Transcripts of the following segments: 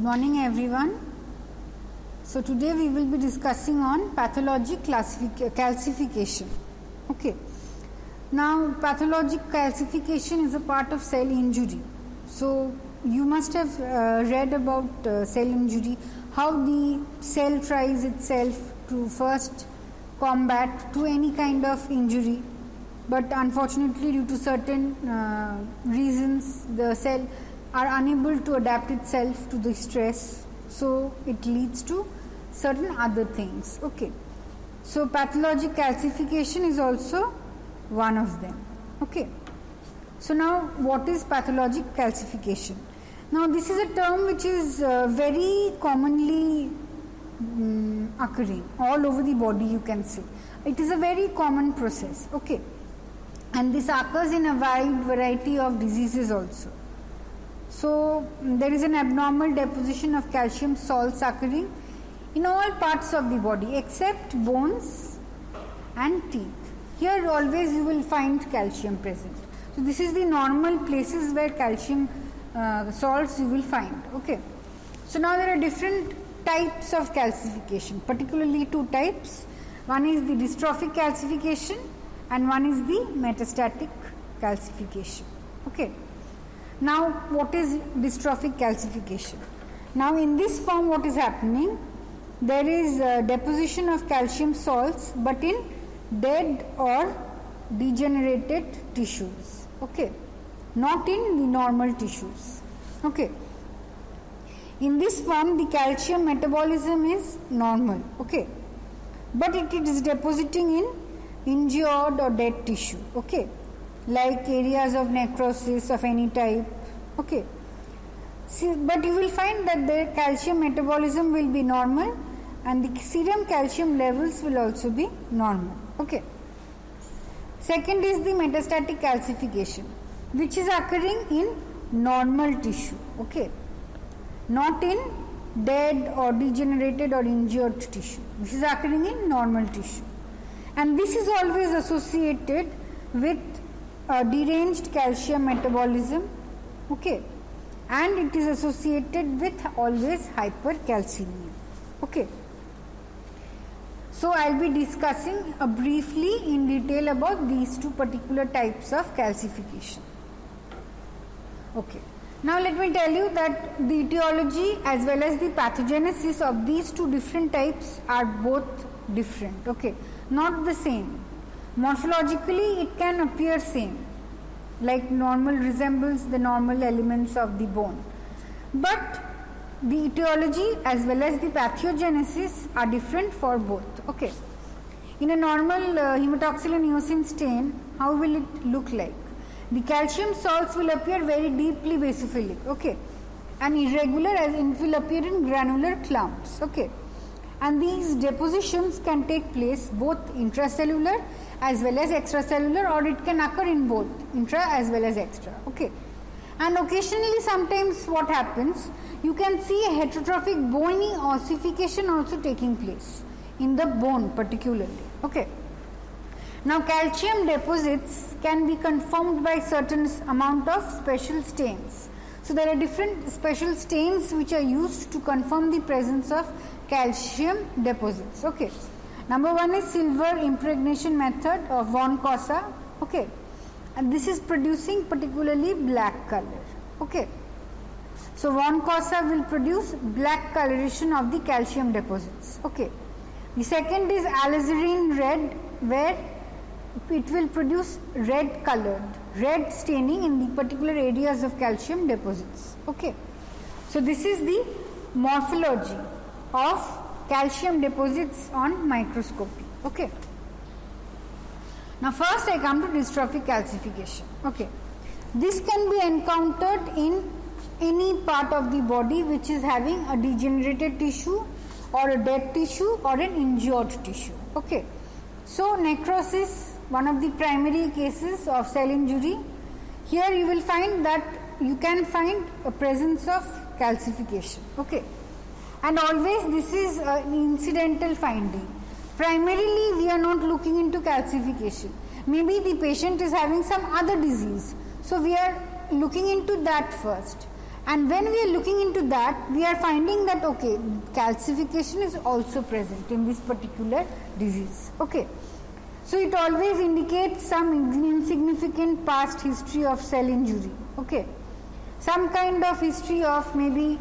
morning everyone. So today we will be discussing on pathologic calcification. Okay. Now pathologic calcification is a part of cell injury. So you must have read about cell injury, how the cell tries itself to first combat to any kind of injury, but unfortunately due to certain reasons the cell are unable to adapt itself to the stress, so it leads to certain other things. Okay, so pathologic calcification is also one of them. Okay, so now what is pathologic calcification? Now this is a term which is very commonly occurring all over the body, you can say. It is a very common process. Okay, and this occurs in a wide variety of diseases also. So there is an abnormal deposition of calcium salts occurring in all parts of the body except bones and teeth. Here always you will find calcium present. So this is the normal places where calcium salts you will find. Okay, so now there are different types of calcification, particularly two types. One is the dystrophic calcification and one is the metastatic calcification. Okay, now what is dystrophic calcification? Now in this form what is happening, there is deposition of calcium salts but in dead or degenerated tissues. Okay, not in the normal tissues. Okay, in this form the calcium metabolism is normal. Okay, but it is depositing in injured or dead tissue. Okay, like areas of necrosis of any type. Okay, see, but you will find that the calcium metabolism will be normal and the serum calcium levels will also be normal. Okay, second is the metastatic calcification, which is occurring in normal tissue. Okay, not in dead or degenerated or injured tissue. This is occurring in normal tissue, and this is always associated with deranged calcium metabolism. Okay, and it is associated with always hypercalcemia. Okay, so I will be discussing briefly in detail about these two particular types of calcification. Okay, now let me tell you that the etiology as well as the pathogenesis of these two different types are both different. Okay, not the same. Morphologically it can appear same, like normal resembles the normal elements of the bone, but the etiology as well as the pathogenesis are different for both. Okay, in a normal hematoxylin and eosin stain, how will it look like? The calcium salts will appear very deeply basophilic. Okay, and irregular, as it will appear in granular clumps. Okay, and these depositions can take place both intracellular as well as extracellular, or it can occur in both intra as well as extra. Okay, and occasionally sometimes what happens, you can see a heterotrophic bony ossification also taking place in the bone particularly. Okay, now calcium deposits can be confirmed by certain amount of special stains. So there are different special stains which are used to confirm the presence of calcium deposits. Okay, number one is silver impregnation method of von Cossa. Okay, and this is producing particularly black color. Okay, so von Cossa will produce black coloration of the calcium deposits. Okay, the second is alizarin red, where it will produce red colored, red staining in the particular areas of calcium deposits. Okay, so this is the morphology of calcium deposits on microscopy. Okay, now first I come to dystrophic calcification. Okay, this can be encountered in any part of the body which is having a degenerated tissue or a dead tissue or an injured tissue. Okay, so necrosis, one of the primary cases of cell injury. Here you will find that you can find a presence of calcification. Okay, and always this is an incidental finding. Primarily we are not looking into calcification. Maybe the patient is having some other disease, so we are looking into that first, And when we are looking into that, we are finding that okay, calcification is also present in this particular disease. Okay, so it always indicates some insignificant past history of cell injury. Okay, some kind of history of maybe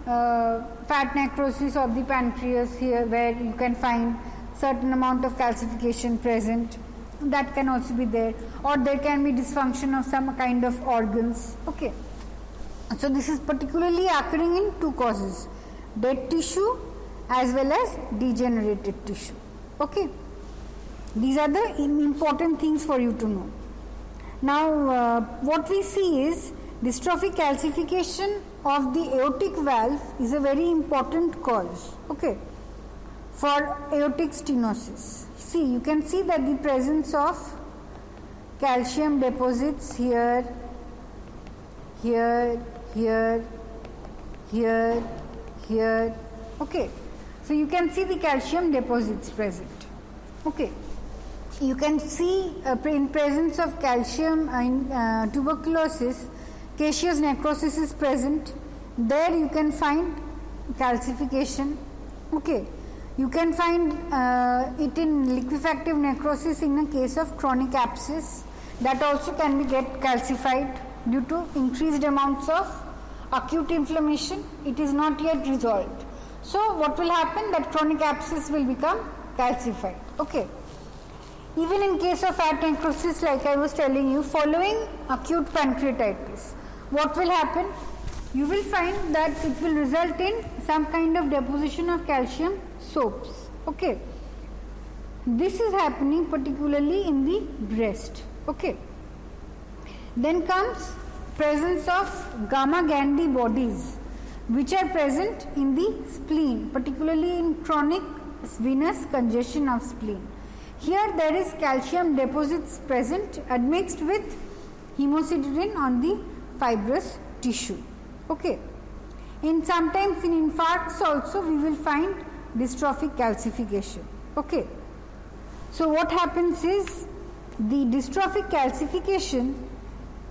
fat necrosis of the pancreas here, where you can find certain amount of calcification present. That can also be there, or there can be dysfunction of some kind of organs. Okay, so this is particularly occurring in two causes: dead tissue as well as degenerated tissue. Okay, these are the important things for you to know. Now what we see is dystrophic calcification of the aortic valve is a very important cause, okay, for aortic stenosis. See, you can see that the presence of calcium deposits here, here, here, here, here. Okay, so you can see the calcium deposits present. Okay, you can see in presence of calcium in tuberculosis, caseous necrosis is present. There you can find calcification. Okay, you can find it in liquefactive necrosis in a case of chronic abscess. That also can be get calcified due to increased amounts of acute inflammation. It is not yet resolved. So what will happen? That chronic abscess will become calcified. Okay. Even in case of fat necrosis, like I was telling you, following acute pancreatitis, what will happen? You will find that it will result in some kind of deposition of calcium soaps. Okay, this is happening particularly in the breast. Okay, then comes presence of gamma Gandhi bodies, which are present in the spleen, particularly in chronic venous congestion of spleen. Here there is calcium deposits present admixed with hemosiderin on the fibrous tissue. Okay, and sometimes in infarcts also we will find dystrophic calcification. Okay, so what happens is the dystrophic calcification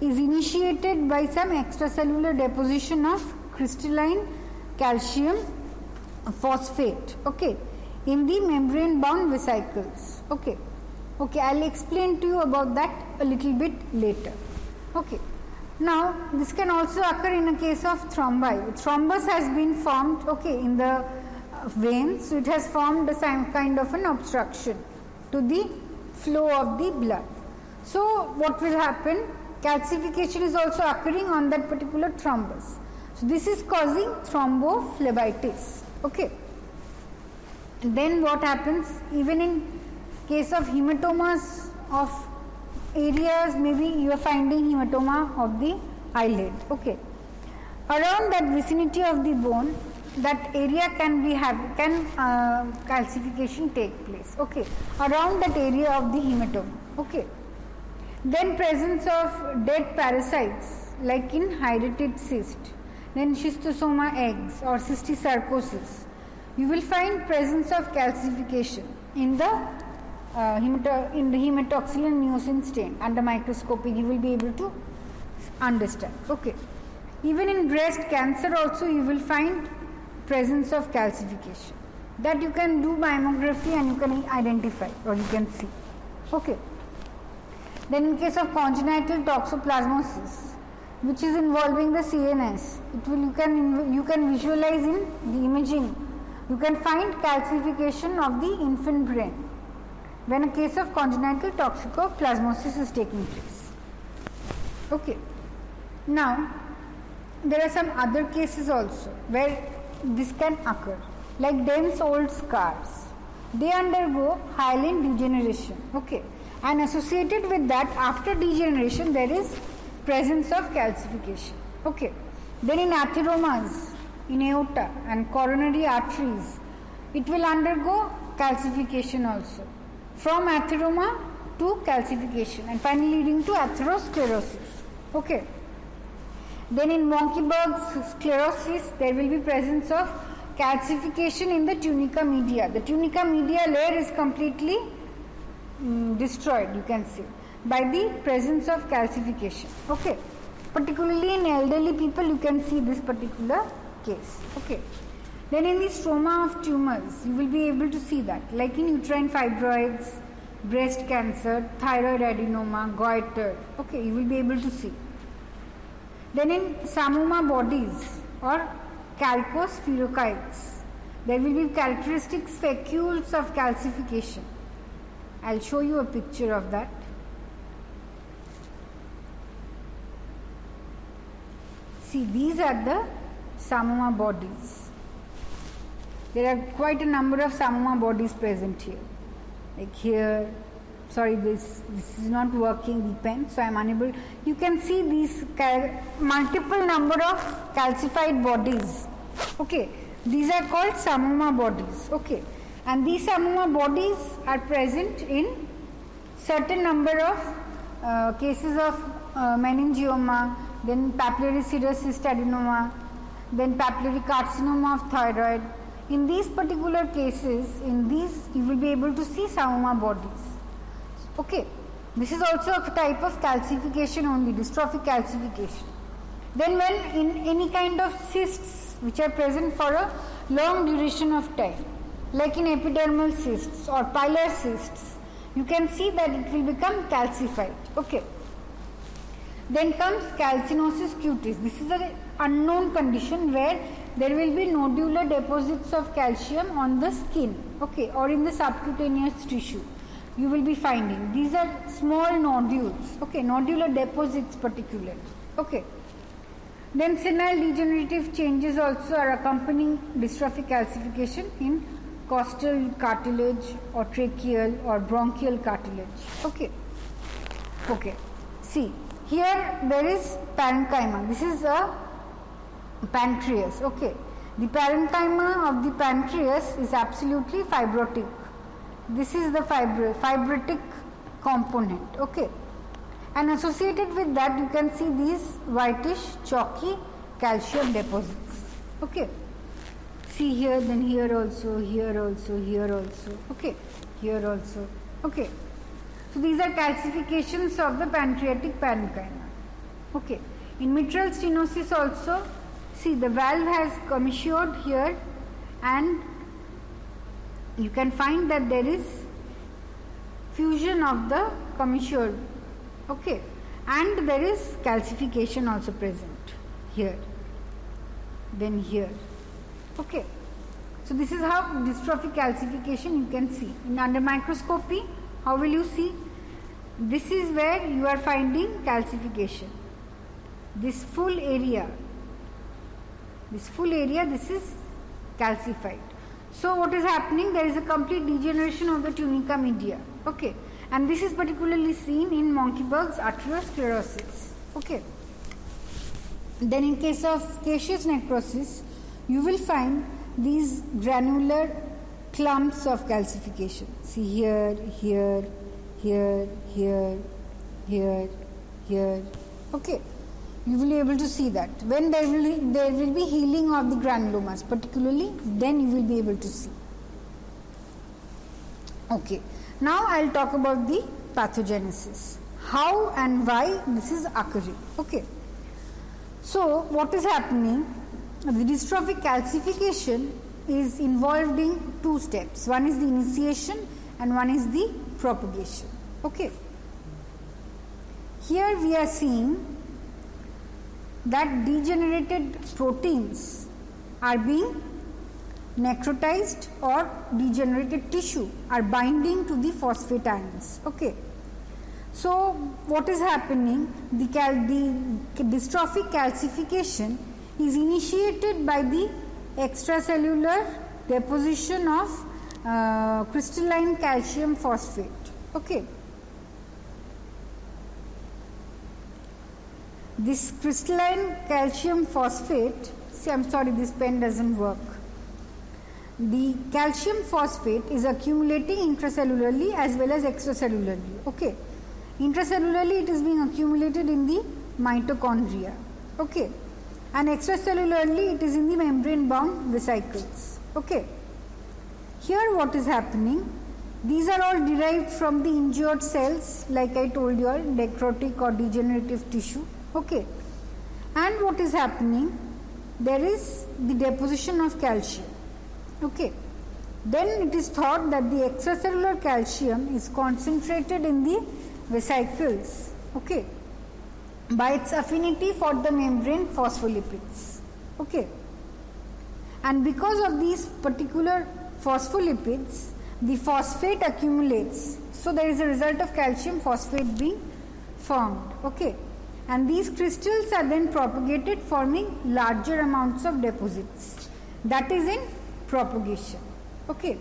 is initiated by some extracellular deposition of crystalline calcium phosphate. Okay, in the membrane bound vesicles. Okay, I'll explain to you about that a little bit later. Okay, now this can also occur in a case of thrombi. Thrombus has been formed, okay, in the vein, so it has formed the same kind of an obstruction to the flow of the blood. So what will happen? Calcification is also occurring on that particular thrombus. So this is causing thrombophlebitis. Okay. And then what happens? Even in case of hematomas of areas, maybe you are finding hematoma of the eyelid. Okay, around that vicinity of the bone, that area can calcification take place. Okay, around that area of the hematoma. Okay, then presence of dead parasites like in hydatid cyst, then schistosoma eggs or cystosarcosis. You will find presence of calcification in the hematoxylin mucin stain. Under microscopy you will be able to understand. Okay, even in breast cancer also you will find presence of calcification, that you can do mammography and you can identify or you can see. Okay, then in case of congenital toxoplasmosis, which is involving the CNS, you can visualize in the imaging. You can find calcification of the infant brain when a case of congenital toxoplasmosis is taking place. Okay. Now, there are some other cases also where this can occur, like dense old scars. They undergo hyaline degeneration. Okay. And associated with that, after degeneration, there is presence of calcification. Okay. Then in atheromas, in aorta and coronary arteries, it will undergo calcification also, from atheroma to calcification and finally leading to atherosclerosis. Okay. Then in Monckeberg's sclerosis, there will be presence of calcification in the tunica media. The tunica media layer is completely destroyed, you can see, by the presence of calcification. Okay. particularly in elderly people you can see this particular case. Okay. Then in the stroma of tumors, you will be able to see that, like in uterine fibroids, breast cancer, thyroid adenoma, goiter. Okay, you will be able to see. Then in psammoma bodies or calcospherocytes, there will be characteristic specules of calcification. I'll show you a picture of that. See, these are the psammoma bodies. There are quite a number of psammoma bodies present here. Like here, sorry, this is not working, the pen, so I am unable. You can see these multiple number of calcified bodies. Okay, these are called psammoma bodies. Okay, and these psammoma bodies are present in certain number of cases of meningioma, then papillary serous cyst adenoma, then papillary carcinoma of thyroid. In these particular cases, in these you will be able to see psammoma bodies. Okay, this is also a type of calcification only, dystrophic calcification. Then when in any kind of cysts which are present for a long duration of time, like in epidermal cysts or pilar cysts, you can see that it will become calcified. Okay. Then comes calcinosis cutis. This is an unknown condition where there will be nodular deposits of calcium on the skin, okay, or in the subcutaneous tissue. You will be finding these are small nodules, okay, nodular deposits particularly, okay. Then senile degenerative changes also are accompanying dystrophic calcification in costal cartilage or tracheal or bronchial cartilage, okay. Okay, see, here there is parenchyma. This is a pancreas, okay. The parenchyma of the pancreas is absolutely fibrotic. This is the fibrotic component, okay. And associated with that you can see these whitish chalky calcium deposits, okay. See here, then here also, here also, here also, okay, here also, okay. So these are calcifications of the pancreatic parenchyma, okay. In mitral stenosis also, see the valve has commissured here and you can find that there is fusion of the commissure, okay, and there is calcification also present here, then here, okay. So this is how dystrophic calcification you can see. In under microscopy, how will you see? This is where you are finding calcification. This full area, this is calcified. So what is happening? There is a complete degeneration of the tunica media, okay, and this is particularly seen in Monckeberg's arteriosclerosis, okay. Then in case of caseous necrosis, you will find these granular clumps of calcification. See here, here, here, here, here, here, okay. You will be able to see that. When there will be healing of the granulomas particularly, then you will be able to see. Okay. Now I will talk about the pathogenesis. How and why this is occurring. Okay. So what is happening? The dystrophic calcification is involved in two steps. One is the initiation and one is the propagation. Okay. Here we are seeing that degenerated proteins are being necrotized or degenerated tissue are binding to the phosphate ions. Okay. So what is happening? The dystrophic calcification is initiated by the extracellular deposition of crystalline calcium phosphate. Okay. This crystalline calcium phosphate, see, I'm sorry, this pen doesn't work. The calcium phosphate is accumulating intracellularly as well as extracellularly. Okay. Intracellularly it is being accumulated in the mitochondria. Okay. And extracellularly it is in the membrane bound vesicles. Okay. Here what is happening? These are all derived from the injured cells, like I told you all, necrotic or degenerative tissue. Okay. And what is happening? There is the deposition of calcium. Okay. Then it is thought that the extracellular calcium is concentrated in the vesicles, okay, by its affinity for the membrane phospholipids. Okay. And because of these particular phospholipids, the phosphate accumulates. So there is a result of calcium phosphate being formed. Okay. And these crystals are then propagated, forming larger amounts of deposits. That is in propagation. Okay.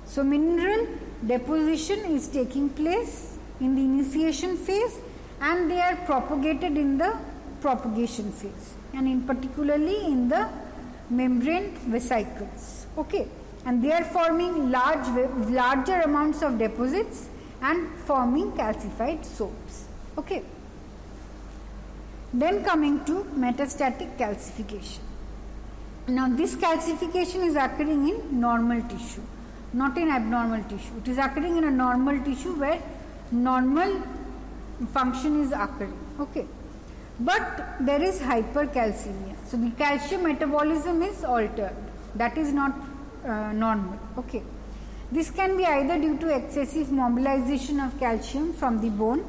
So mineral deposition is taking place in the initiation phase, and they are propagated in the propagation phase, and in particularly in the membrane vesicles. Okay. And they are forming larger amounts of deposits and forming calcified soaps. Okay. Then coming to metastatic calcification. Now this calcification is occurring in normal tissue, not in abnormal tissue. It is occurring in a normal tissue where normal function is occurring. Okay. But there is hypercalcemia. So the calcium metabolism is altered. That is not normal. Okay. This can be either due to excessive mobilization of calcium from the bone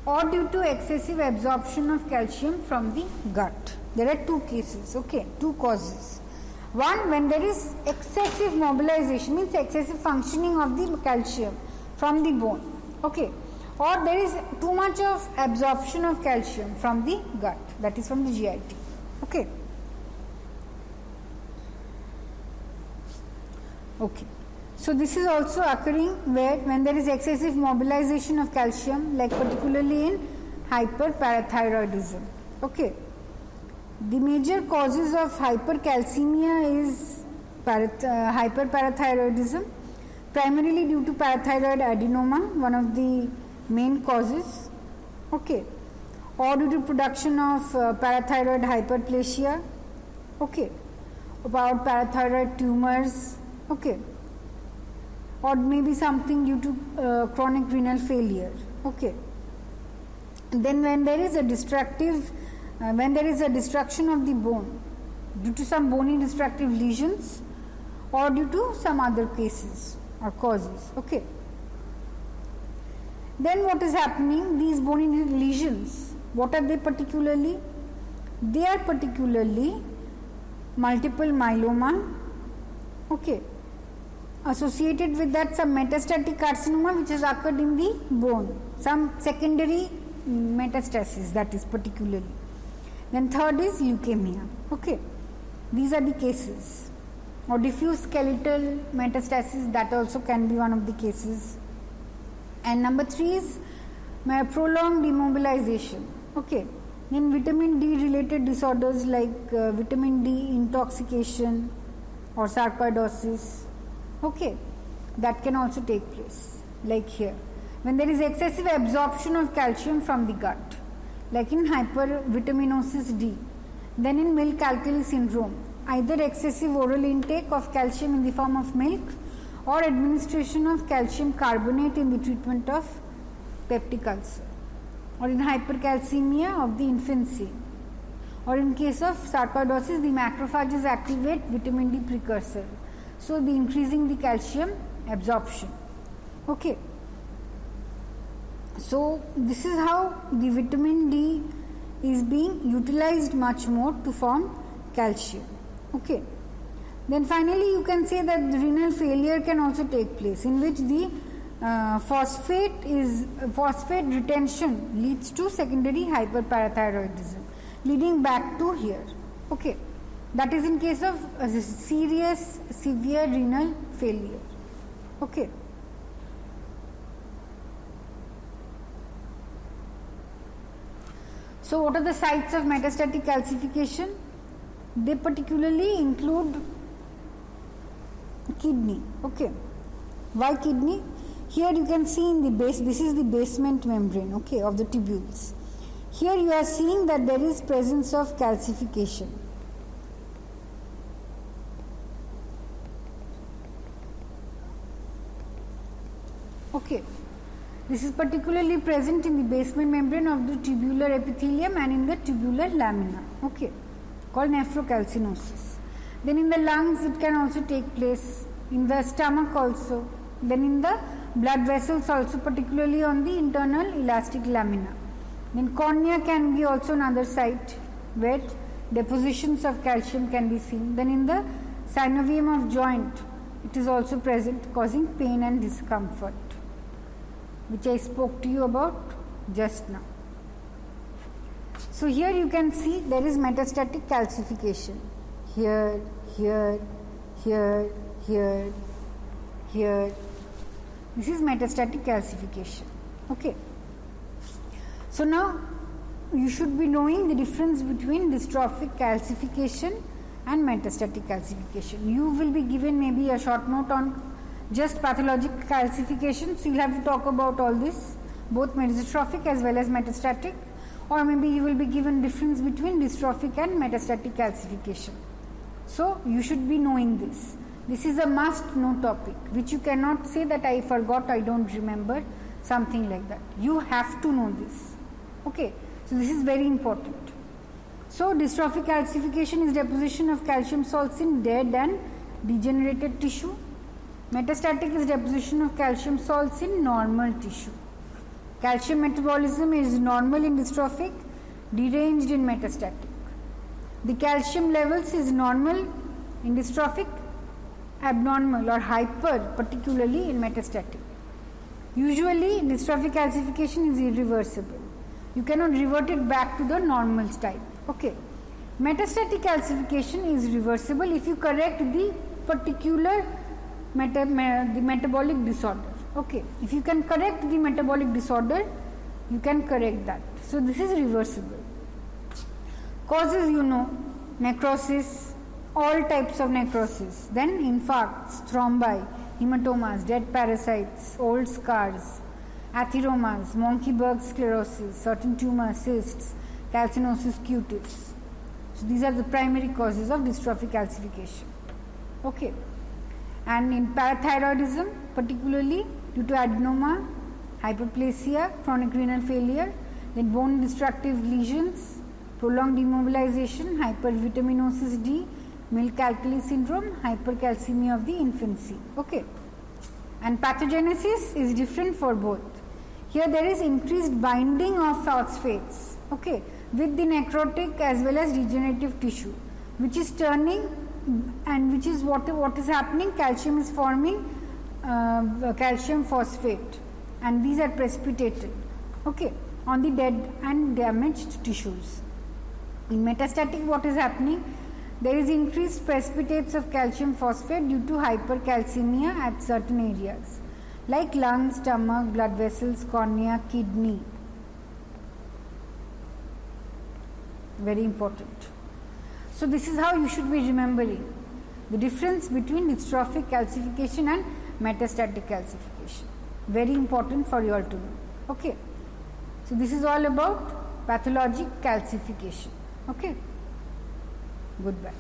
or due to excessive absorption of calcium from the gut. There are two cases, okay, two causes. One, when there is excessive mobilization, means excessive functioning of the calcium from the bone, okay, or there is too much of absorption of calcium from the gut, that is from the GIT, okay. Okay. So this is also occurring where when there is excessive mobilization of calcium, like particularly in hyperparathyroidism. Okay. The major causes of hypercalcemia is hyperparathyroidism, primarily due to parathyroid adenoma, one of the main causes. Okay. Or due to production of parathyroid hyperplasia. Okay. About parathyroid tumors. Okay. Or maybe something due to chronic renal failure. Okay. And then when there is a destruction of the bone due to some bony destructive lesions or due to some other cases or causes. Okay. Then what is happening? These bony lesions, what are they particularly? They are particularly multiple myeloma. Okay. Associated with that some metastatic carcinoma which has occurred in the bone, some secondary metastasis, that is particularly. Then third is leukemia. Okay, these are the cases. Or diffuse skeletal metastasis, that also can be one of the cases. And number 3 is prolonged immobilization. Okay, then vitamin D related disorders like vitamin D intoxication or sarcoidosis. Okay, that can also take place, like here. When there is excessive absorption of calcium from the gut, like in hypervitaminosis D, then in milk alkali syndrome, either excessive oral intake of calcium in the form of milk or administration of calcium carbonate in the treatment of peptic ulcer, or in hypercalcemia of the infancy, or in case of sarcoidosis, the macrophages activate vitamin D precursor. So, the increasing the calcium absorption. Okay. So, this is how the vitamin D is being utilized much more to form calcium. Okay. Then finally, you can say that the renal failure can also take place, in which the phosphate retention leads to secondary hyperparathyroidism, leading back to here. Okay. That is in case of serious, severe renal failure. Okay. So, what are the sites of metastatic calcification? They particularly include kidney. Okay. Why kidney? Here you can see in the base, this is the basement membrane, okay, of the tubules. Here you are seeing that there is presence of calcification. Okay. This is particularly present in the basement membrane of the tubular epithelium and in the tubular lamina, okay, called nephrocalcinosis. Then in the lungs it can also take place, in the stomach also, then in the blood vessels also, particularly on the internal elastic lamina. Then cornea can be also another site where depositions of calcium can be seen. Then in the synovium of joint it is also present, causing pain and discomfort, which I spoke to you about just now. So here you can see there is metastatic calcification. Here, here, here, here, here. This is metastatic calcification. Okay. So now you should be knowing the difference between dystrophic calcification and metastatic calcification. You will be given maybe a short note on just pathologic calcification, so you will have to talk about all this, both dystrophic as well as metastatic, or maybe you will be given difference between dystrophic and metastatic calcification. So you should be knowing this. This is a must know topic, which you cannot say that I forgot, I don't remember, something like that. You have to know this. Okay, so this is very important. So dystrophic calcification is deposition of calcium salts in dead and degenerated tissue. Metastatic is deposition of calcium salts in normal tissue. Calcium metabolism is normal in dystrophic, deranged in metastatic. The calcium levels is normal in dystrophic, abnormal or hyper particularly in metastatic. Usually dystrophic calcification is irreversible. You cannot revert it back to the normal type. Okay. Metastatic calcification is reversible if you correct the particular the metabolic disorder. Okay, if you can correct the metabolic disorder, you can correct that. So this is reversible. Causes, you know, necrosis, all types of necrosis, then infarcts, thrombi, hematomas, dead parasites, old scars, atheromas, Monckeberg sclerosis, certain tumors, cysts, calcinosis cutis. So these are the primary causes of dystrophic calcification. Okay. And in parathyroidism, particularly due to adenoma, hyperplasia, chronic renal failure, then bone destructive lesions, prolonged immobilization, hypervitaminosis D, milk alkali syndrome, hypercalcemia of the infancy. Okay. And pathogenesis is different for both. Here there is increased binding of phosphates, okay, with the necrotic as well as degenerative tissue, which is turning, and which is what is happening. Calcium is forming calcium phosphate, and these are precipitated, okay, on the dead and damaged tissues. In metastatic, what is happening? There is increased precipitates of calcium phosphate due to hypercalcemia at certain areas like lungs, stomach, blood vessels, cornea, kidney. Very important. So this is how you should be remembering the difference between dystrophic calcification and metastatic calcification. Very important for you all to know. Okay. So this is all about pathologic calcification. Okay. Goodbye.